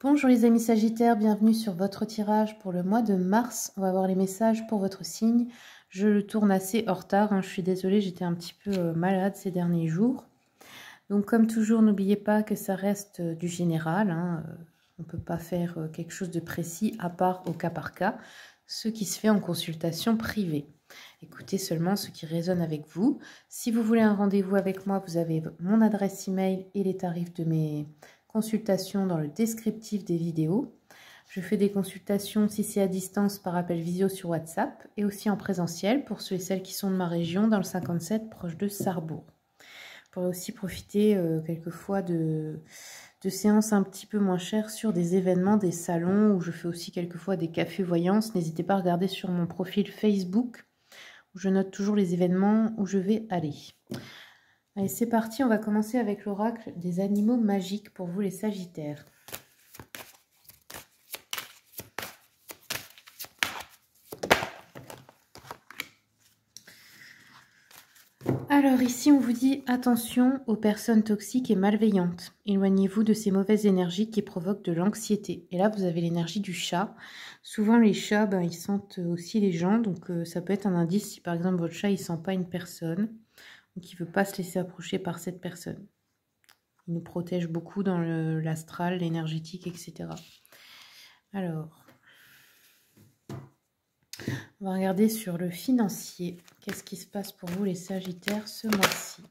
Bonjour les amis Sagittaires, bienvenue sur votre tirage pour le mois de mars. On va voir les messages pour votre signe. Je le tourne assez en retard, je suis désolée, j'étais un petit peu malade ces derniers jours. Donc comme toujours, n'oubliez pas que ça reste du général. On ne peut pas faire quelque chose de précis à part au cas par cas, ce qui se fait en consultation privée. Écoutez seulement ce qui résonne avec vous. Si vous voulez un rendez-vous avec moi, vous avez mon adresse email et les tarifs de mes consultations dans le descriptif des vidéos. Je fais des consultations si c'est à distance par appel visio sur WhatsApp et aussi en présentiel pour ceux et celles qui sont de ma région dans le 57 proche de Sarrebourg. Vous pourrez aussi profiter quelquefois de séances un petit peu moins chères sur des événements, des salons où je fais aussi quelquefois des cafés voyances. N'hésitez pas à regarder sur mon profil Facebook où je note toujours les événements où je vais aller. Allez, c'est parti, on va commencer avec l'oracle des animaux magiques pour vous les Sagittaires. Alors ici, on vous dit attention aux personnes toxiques et malveillantes. Éloignez-vous de ces mauvaises énergies qui provoquent de l'anxiété. Et là, vous avez l'énergie du chat. Souvent, les chats, ils sentent aussi les gens. Donc, ça peut être un indice si, par exemple, votre chat, il ne sent pas une personne. Donc, il ne veut pas se laisser approcher par cette personne. Il nous protège beaucoup dans l'astral, l'énergétique, etc. Alors, on va regarder sur le financier. Qu'est-ce qui se passe pour vous, les Sagittaires, ce mois-ci?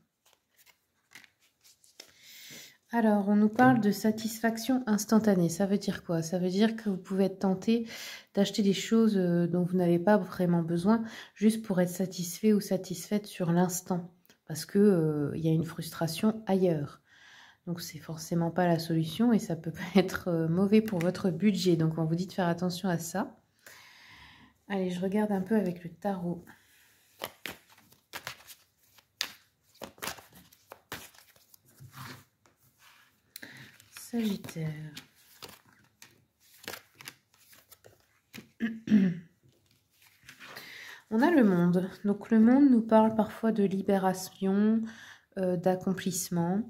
Alors, on nous parle de satisfaction instantanée. Ça veut dire quoi? Ça veut dire que vous pouvez être tenté d'acheter des choses dont vous n'avez pas vraiment besoin, juste pour être satisfait ou satisfaite sur l'instant. Parce que y a une frustration ailleurs. Donc, c'est forcément pas la solution et ça peut être mauvais pour votre budget. Donc, on vous dit de faire attention à ça. Allez, je regarde un peu avec le tarot. Sagittaire. On a le monde. Donc, le monde nous parle parfois de libération, d'accomplissement,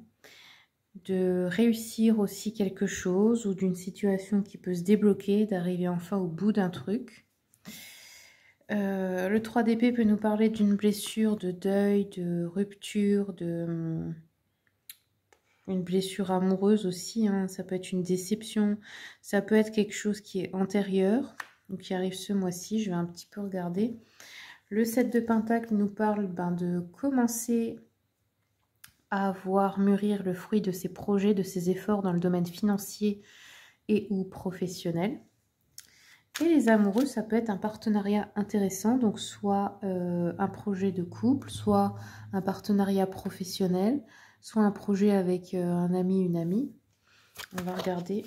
de réussir aussi quelque chose ou d'une situation qui peut se débloquer, d'arriver enfin au bout d'un truc. Le 3 d'épée peut nous parler d'une blessure, de deuil, de rupture, une blessure amoureuse aussi. Ça peut être une déception, ça peut être quelque chose qui est antérieur, donc qui arrive ce mois-ci. Je vais un petit peu regarder. Le 7 de Pentacle nous parle de commencer à voir mûrir le fruit de ses projets, de ses efforts dans le domaine financier et ou professionnel. Et les amoureux, ça peut être un partenariat intéressant, donc soit un projet de couple, soit un partenariat professionnel, soit un projet avec un ami, une amie. On va regarder.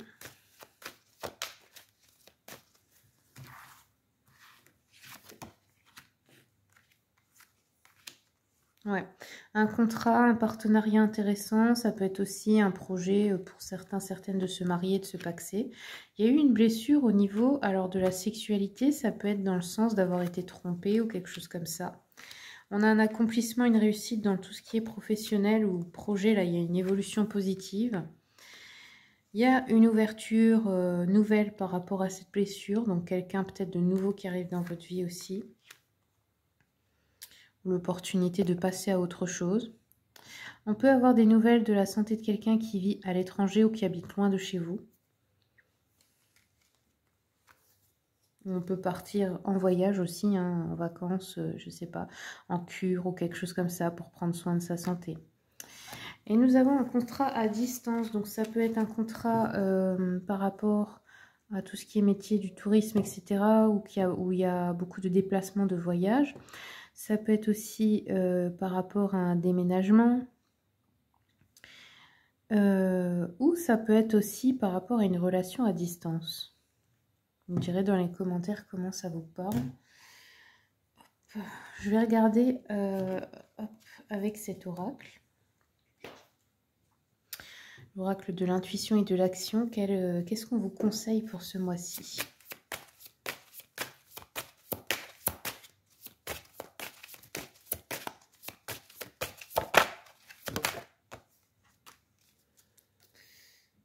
Ouais, un contrat, un partenariat intéressant, ça peut être aussi un projet pour certains, certaines de se marier, de se paxer. Il y a eu une blessure au niveau alors de la sexualité, ça peut être dans le sens d'avoir été trompé ou quelque chose comme ça. On a un accomplissement, une réussite dans tout ce qui est professionnel ou projet, là il y a une évolution positive. Il y a une ouverture nouvelle par rapport à cette blessure, donc quelqu'un peut-être de nouveau qui arrive dans votre vie aussi. L'opportunité de passer à autre chose. On peut avoir des nouvelles de la santé de quelqu'un qui vit à l'étranger ou qui habite loin de chez vous. On peut partir en voyage aussi, en vacances, je ne sais pas, en cure ou quelque chose comme ça pour prendre soin de sa santé. Et nous avons un contrat à distance, donc ça peut être un contrat par rapport à tout ce qui est métier du tourisme, etc., où il y a beaucoup de déplacements de voyage. Ça peut être aussi par rapport à un déménagement. Ou ça peut être aussi par rapport à une relation à distance. Vous me direz dans les commentaires comment ça vous parle. Hop. Je vais regarder avec cet oracle. L'oracle de l'intuition et de l'action. Qu'est-ce qu'on vous conseille pour ce mois-ci ?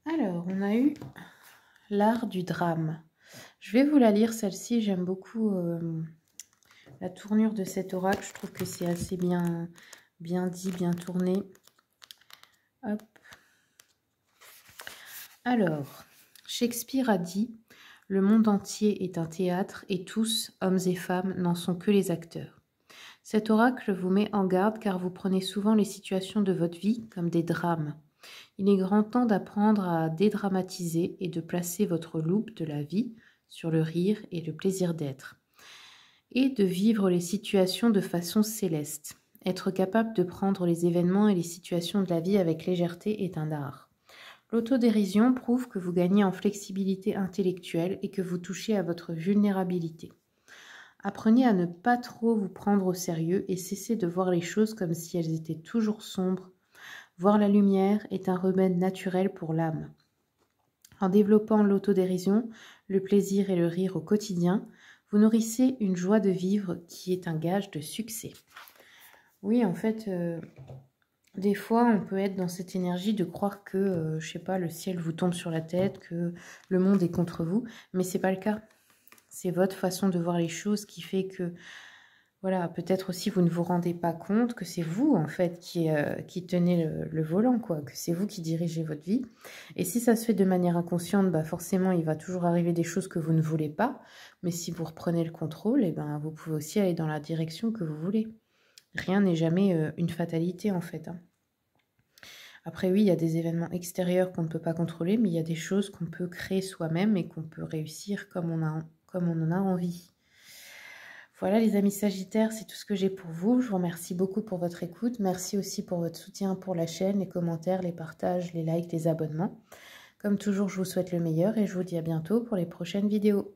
Alors, on a eu L'art du drame. Je vais vous la lire, celle-ci. J'aime beaucoup la tournure de cet oracle. Je trouve que c'est assez bien dit, bien tourné. Hop. Alors, Shakespeare a dit « Le monde entier est un théâtre et tous, hommes et femmes, n'en sont que les acteurs. » Cet oracle vous met en garde car vous prenez souvent les situations de votre vie comme des drames. Il est grand temps d'apprendre à dédramatiser et de placer votre loupe de la vie sur le rire et le plaisir d'être. Et de vivre les situations de façon céleste. Être capable de prendre les événements et les situations de la vie avec légèreté est un art. L'autodérision prouve que vous gagnez en flexibilité intellectuelle et que vous touchez à votre vulnérabilité. Apprenez à ne pas trop vous prendre au sérieux et cessez de voir les choses comme si elles étaient toujours sombres. Voir la lumière est un remède naturel pour l'âme. En développant l'autodérision, le plaisir et le rire au quotidien, vous nourrissez une joie de vivre qui est un gage de succès. Oui, en fait, des fois, on peut être dans cette énergie de croire que, je sais pas, le ciel vous tombe sur la tête, que le monde est contre vous, mais c'est pas le cas. C'est votre façon de voir les choses qui fait que, voilà, peut-être aussi vous ne vous rendez pas compte que c'est vous, en fait, qui tenez le volant, quoi, que c'est vous qui dirigez votre vie. Et si ça se fait de manière inconsciente, bah forcément, il va toujours arriver des choses que vous ne voulez pas. Mais si vous reprenez le contrôle, eh ben, vous pouvez aussi aller dans la direction que vous voulez. Rien n'est jamais une fatalité, en fait. Hein. Après, oui, il y a des événements extérieurs qu'on ne peut pas contrôler, mais il y a des choses qu'on peut créer soi-même et qu'on peut réussir comme on en a envie. Voilà les amis Sagittaires, c'est tout ce que j'ai pour vous. Je vous remercie beaucoup pour votre écoute. Merci aussi pour votre soutien pour la chaîne, les commentaires, les partages, les likes, les abonnements. Comme toujours, je vous souhaite le meilleur et je vous dis à bientôt pour les prochaines vidéos.